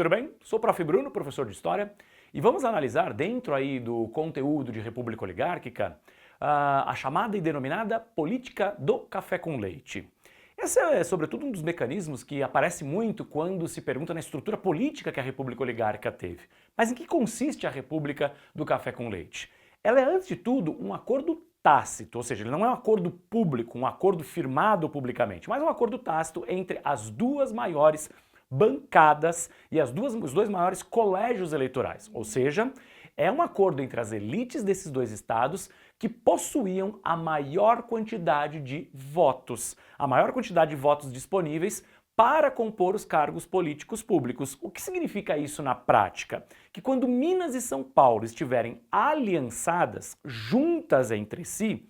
tudo bem? Sou o Prof. Bruno, professor de História, e vamos analisar dentro aí do conteúdo de República Oligárquica a chamada e denominada política do café com leite. Esse é, sobretudo, um dos mecanismos que aparece muito quando se pergunta na estrutura política que a República Oligárquica teve. Mas em que consiste a República do Café com Leite? Ela é, antes de tudo, um acordo tácito, ou seja, ele não é um acordo público, um acordo firmado publicamente, mas um acordo tácito entre as duas maiores bancadas e os dois maiores colégios eleitorais, ou seja, é um acordo entre as elites desses dois estados que possuíam a maior quantidade de votos, a maior quantidade de votos disponíveis para compor os cargos políticos públicos. O que significa isso na prática? Que quando Minas e São Paulo estiverem aliançadas, juntas entre si,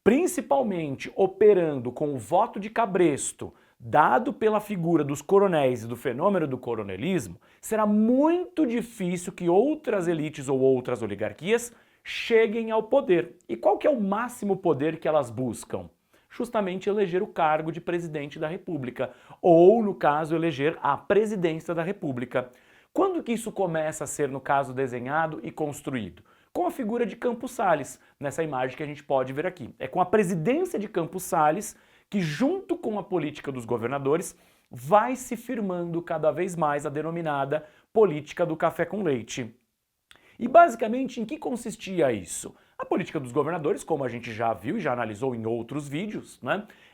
principalmente operando com o voto de cabresto, dado pela figura dos coronéis e do fenômeno do coronelismo, será muito difícil que outras elites ou outras oligarquias cheguem ao poder. E qual que é o máximo poder que elas buscam? Justamente eleger o cargo de presidente da República, ou, no caso, eleger a presidência da República. Quando que isso começa a ser, no caso, desenhado e construído? Com a figura de Campos Salles, nessa imagem que a gente pode ver aqui. É com a presidência de Campos Salles que, junto com a política dos governadores, vai se firmando cada vez mais a denominada política do café com leite. E basicamente em que consistia isso? A política dos governadores, como a gente já viu e já analisou em outros vídeos,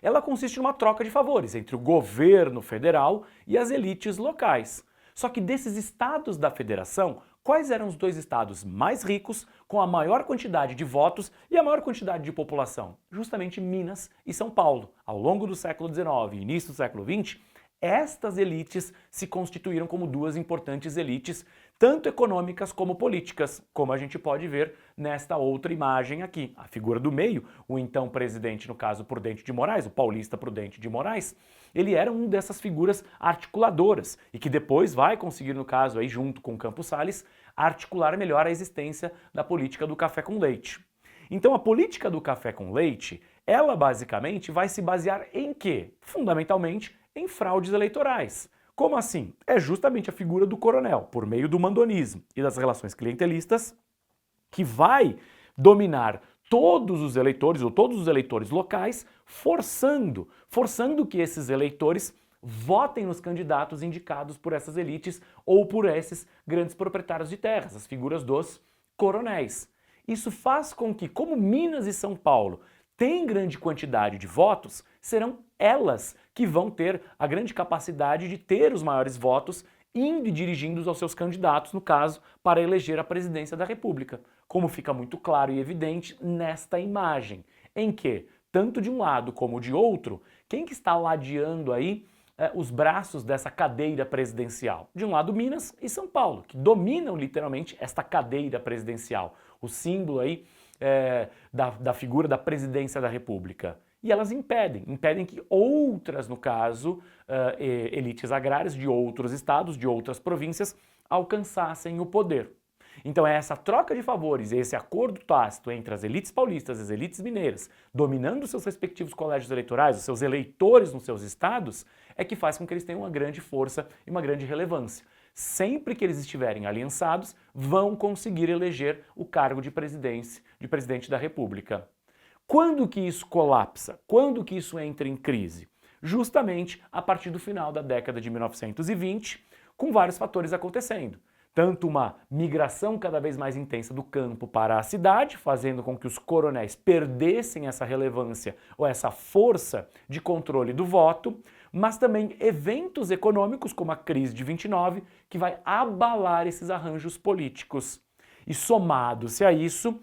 ela consiste numa troca de favores entre o governo federal e as elites locais. Só que desses estados da federação, quais eram os dois estados mais ricos, com a maior quantidade de votos e a maior quantidade de população? Justamente Minas e São Paulo. Ao longo do século XIX e início do século XX, estas elites se constituíram como duas importantes elites, tanto econômicas como políticas, como a gente pode ver nesta outra imagem aqui. A figura do meio, o então presidente, no caso Prudente de Moraes, o paulista Prudente de Moraes, ele era uma dessas figuras articuladoras e que depois vai conseguir, no caso, aí, junto com Campos Salles, articular melhor a existência da política do café com leite. Então a política do café com leite, ela basicamente vai se basear em quê? Fundamentalmente em fraudes eleitorais. Como assim? É justamente a figura do coronel, por meio do mandonismo e das relações clientelistas, que vai dominar todos os eleitores ou todos os eleitores locais, forçando que esses eleitores votem nos candidatos indicados por essas elites ou por esses grandes proprietários de terras, as figuras dos coronéis. Isso faz com que, como Minas e São Paulo têm grande quantidade de votos, serão elas que vão ter a grande capacidade de ter os maiores votos indo e dirigindo aos seus candidatos, no caso, para eleger a presidência da República, como fica muito claro e evidente nesta imagem, em que, tanto de um lado como de outro, quem que está ladeando aí os braços dessa cadeira presidencial? De um lado Minas e São Paulo, que dominam literalmente esta cadeira presidencial, o símbolo aí da figura da presidência da República. E elas impedem que outras, no caso, elites agrárias de outros estados, de outras províncias, alcançassem o poder. Então é essa troca de favores, esse acordo tácito entre as elites paulistas e as elites mineiras, dominando seus respectivos colégios eleitorais, os seus eleitores nos seus estados, é que faz com que eles tenham uma grande força e uma grande relevância. Sempre que eles estiverem aliançados, vão conseguir eleger o cargo de presidente da República. Quando que isso colapsa? Quando que isso entra em crise? Justamente a partir do final da década de 1920, com vários fatores acontecendo. Tanto uma migração cada vez mais intensa do campo para a cidade, fazendo com que os coronéis perdessem essa relevância ou essa força de controle do voto, mas também eventos econômicos como a crise de 29, que vai abalar esses arranjos políticos. E somado-se a isso,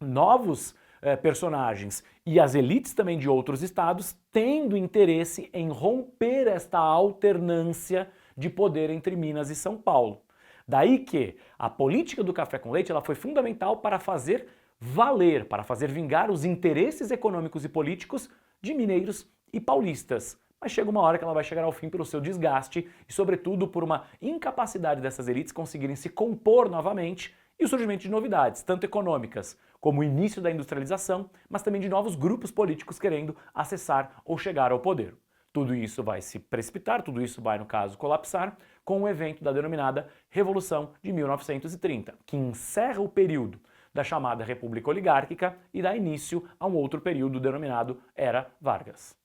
novos personagens e as elites também de outros estados tendo interesse em romper esta alternância de poder entre Minas e São Paulo. Daí que a política do café com leite ela foi fundamental para fazer valer, para fazer vingar os interesses econômicos e políticos de mineiros e paulistas. Mas chega uma hora que ela vai chegar ao fim pelo seu desgaste e, sobretudo, por uma incapacidade dessas elites conseguirem se compor novamente e o surgimento de novidades, tanto econômicas como o início da industrialização, mas também de novos grupos políticos querendo acessar ou chegar ao poder. Tudo isso vai se precipitar, tudo isso vai, no caso, colapsar com o evento da denominada Revolução de 1930, que encerra o período da chamada República Oligárquica e dá início a um outro período denominado Era Vargas.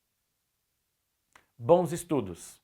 Bons estudos!